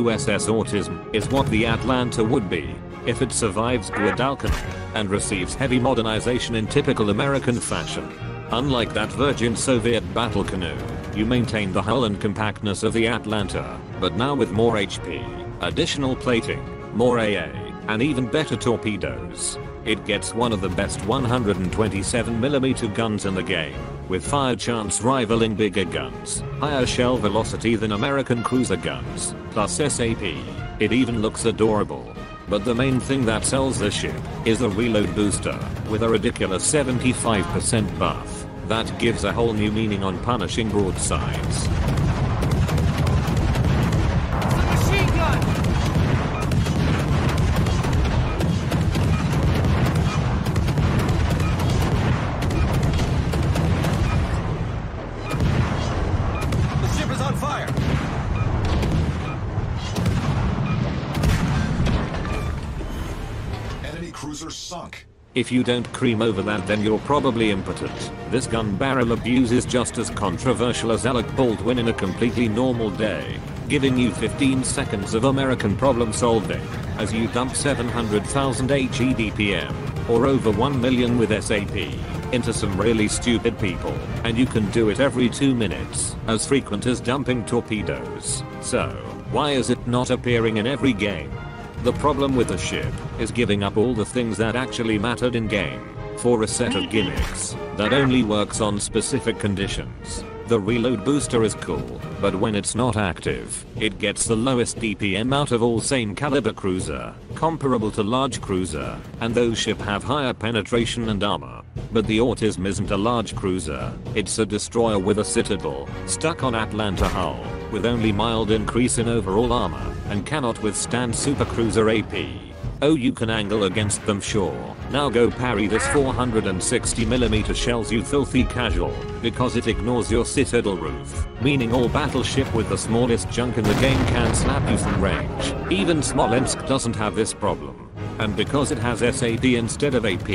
USS Autism is what the Atlanta would be if it survives Guadalcanal and receives heavy modernization in typical American fashion. Unlike that virgin Soviet battle canoe, you maintain the hull and compactness of the Atlanta, but now with more HP, additional plating, more AA, and even better torpedoes. It gets one of the best 127mm guns in the game, with fire chance rivaling bigger guns, higher shell velocity than American cruiser guns, plus SAP. It even looks adorable. But the main thing that sells the ship is the reload booster, with a ridiculous 75% buff that gives a whole new meaning on punishing broadsides. Sunk. If you don't cream over that, then you're probably impotent. This gun barrel abuse is just as controversial as Alec Baldwin in A Completely Normal Day, giving you 15 seconds of American problem solving as you dump 700,000 HEDPM, or over 1 million with SAP, into some really stupid people, and you can do it every 2 minutes, as frequent as dumping torpedoes. So, why is it not appearing in every game? The problem with the ship is giving up all the things that actually mattered in game for a set of gimmicks that only works on specific conditions. The reload booster is cool, but when it's not active, it gets the lowest DPM out of all same caliber cruiser, comparable to large cruiser, and those ships have higher penetration and armor. But the Autism isn't a large cruiser, it's a destroyer with a citadel, stuck on Atlanta hull, with only mild increase in overall armor, and cannot withstand supercruiser AP. Oh, you can angle against them, sure. Now go parry this 460mm shells, you filthy casual, because it ignores your citadel roof, meaning all battleship with the smallest junk in the game can slap you from range. Even Smolensk doesn't have this problem. And because it has SAP instead of AP,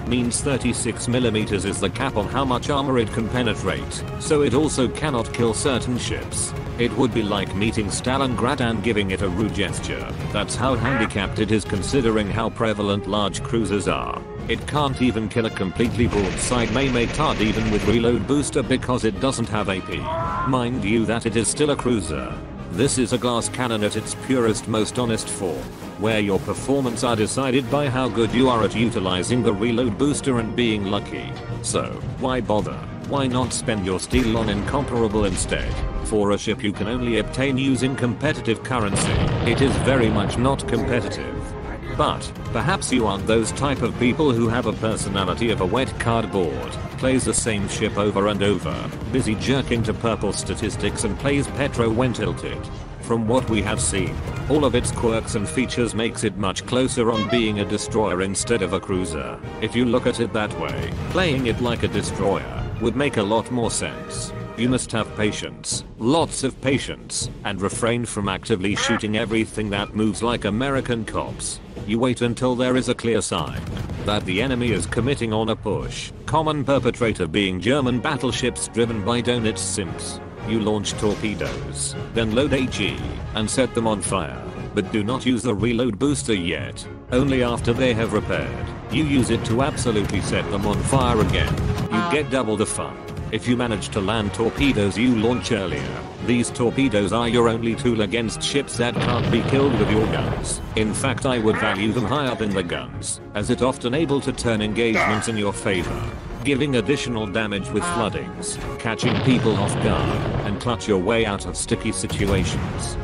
means 36mm is the cap on how much armor it can penetrate, so it also cannot kill certain ships. It would be like meeting Stalingrad and giving it a rude gesture. That's how handicapped it is considering how prevalent large cruisers are. It can't even kill a completely broadside Maytard even with reload booster because it doesn't have AP. Mind you that it is still a cruiser. This is a glass cannon at its purest, most honest form, where your performance are decided by how good you are at utilizing the reload booster and being lucky. So, why bother? Why not spend your steel on incomparable instead? For a ship you can only obtain using competitive currency, it is very much not competitive. But, perhaps you aren't those type of people who have a personality of a wet cardboard, plays the same ship over and over, busy jerking to purple statistics and plays Petro when tilted. From what we have seen, all of its quirks and features makes it much closer on being a destroyer instead of a cruiser. If you look at it that way, playing it like a destroyer would make a lot more sense. You must have patience, lots of patience, and refrain from actively shooting everything that moves like American cops. You wait until there is a clear sign that the enemy is committing on a push, common perpetrator being German battleships driven by Donetsk simps. You launch torpedoes, then load HE, and set them on fire. But do not use the reload booster yet. Only after they have repaired, you use it to absolutely set them on fire again. You get double the fun. If you manage to land torpedoes you launch earlier, these torpedoes are your only tool against ships that can't be killed with your guns. In fact, I would value them higher than the guns, as it often able to turn engagements in your favor, giving additional damage with floodings, catching people off guard, and clutch your way out of sticky situations.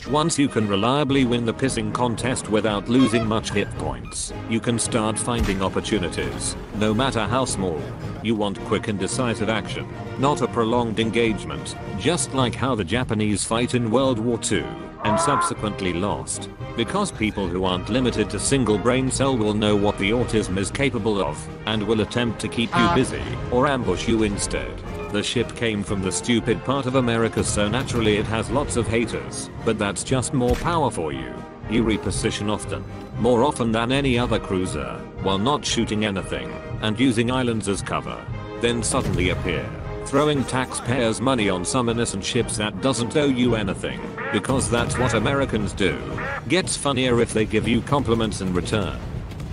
Once you can reliably win the pissing contest without losing much hit points, you can start finding opportunities, no matter how small. You want quick and decisive action, not a prolonged engagement, just like how the Japanese fight in World War II, and subsequently lost. Because people who aren't limited to single brain cell will know what the Autism is capable of, and will attempt to keep you busy, or ambush you instead. The ship came from the stupid part of America, so naturally it has lots of haters, but that's just more power for you. You reposition often, more often than any other cruiser, while not shooting anything and using islands as cover. Then suddenly appear, throwing taxpayers' money on some innocent ships that doesn't owe you anything, because that's what Americans do. Gets funnier if they give you compliments in return.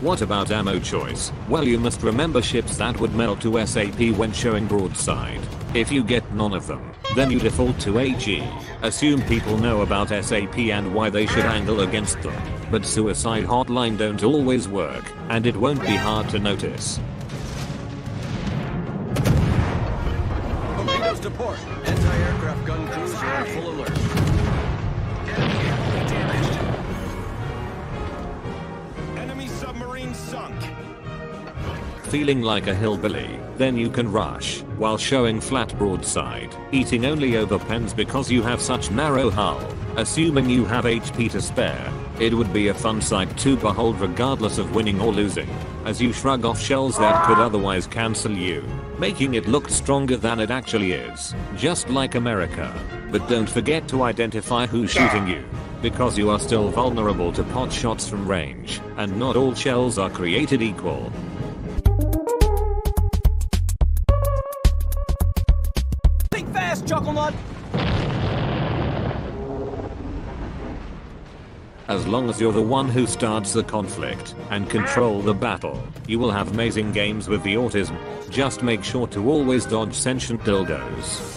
What about ammo choice? Well, you must remember ships that would melt to SAP when showing broadside. If you get none of them, then you default to AG. Assume people know about SAP and why they should angle against them. But suicide hotline don't always work, and it won't be hard to notice. Torpedoes to port. Anti-aircraft gun crews are on full alert. Enemy submarine sunk. Feeling like a hillbilly, then you can rush, while showing flat broadside, eating only over pens because you have such narrow hull. Assuming you have HP to spare, it would be a fun sight to behold regardless of winning or losing, as you shrug off shells that could otherwise cancel you, making it look stronger than it actually is, just like America. But don't forget to identify who's shooting you, because you are still vulnerable to pot shots from range, and not all shells are created equal. Think fast, Chucklenut! As long as you're the one who starts the conflict and control the battle, you will have amazing games with the autism. Just make sure to always dodge sentient dildos.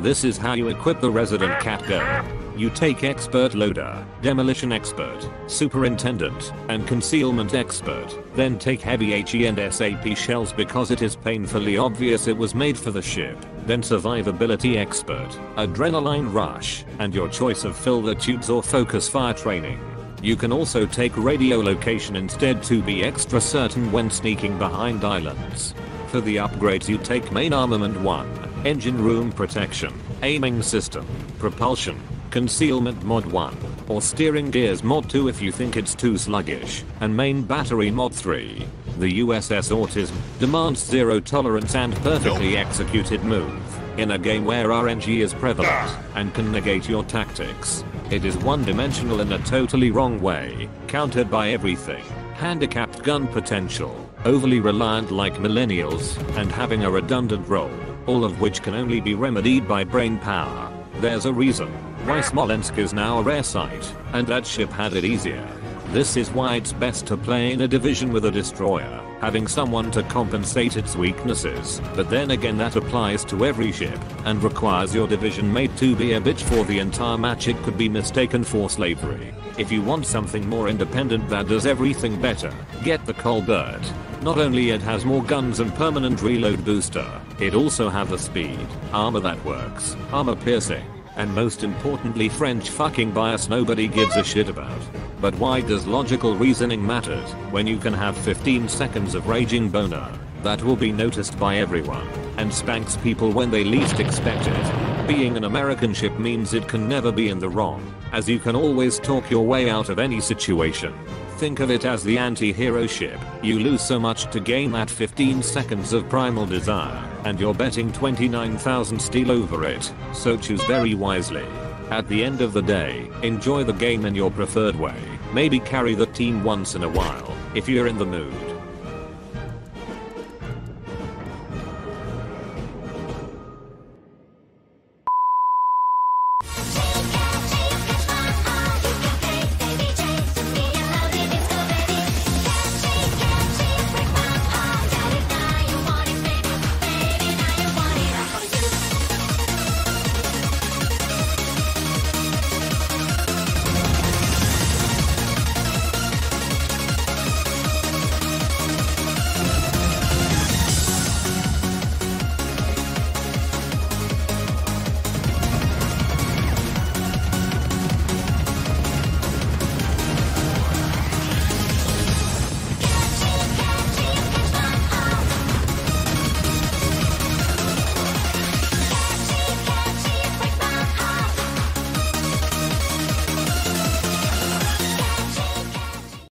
This is how you equip the resident cat girl. You take expert loader, demolition expert, superintendent, and concealment expert. Then take heavy HE and SAP shells because it is painfully obvious it was made for the ship. Then survivability expert, adrenaline rush, and your choice of fill the tubes or focus fire training. You can also take radio location instead to be extra certain when sneaking behind islands. For the upgrades you take main armament 1, engine room protection, aiming system, propulsion, concealment mod 1, or steering gears mod 2 if you think it's too sluggish, and main battery mod 3. The USS Autism demands zero tolerance and perfectly executed move. In a game where RNG is prevalent and can negate your tactics, it is one-dimensional in a totally wrong way, countered by everything. Handicapped gun potential, overly reliant like millennials, and having a redundant role, all of which can only be remedied by brain power. There's a reason why Smolensk is now a rare sight, and that ship had it easier. This is why it's best to play in a division with a destroyer, having someone to compensate its weaknesses, but then again that applies to every ship, and requires your division mate to be a bitch for the entire match. It could be mistaken for slavery. If you want something more independent that does everything better, get the Colbert. Not only it has more guns and permanent reload booster, it also has the speed, armor that works, armor piercing, and most importantly French fucking bias nobody gives a shit about. But why does logical reasoning matter when you can have 15 seconds of raging boner that will be noticed by everyone and spanks people when they least expect it? Being an American ship means it can never be in the wrong, as you can always talk your way out of any situation. Think of it as the anti-hero ship. You lose so much to gain that 15 seconds of primal desire, and you're betting 29,000 steel over it, so choose very wisely. At the end of the day, enjoy the game in your preferred way. Maybe carry the team once in a while, if you're in the mood.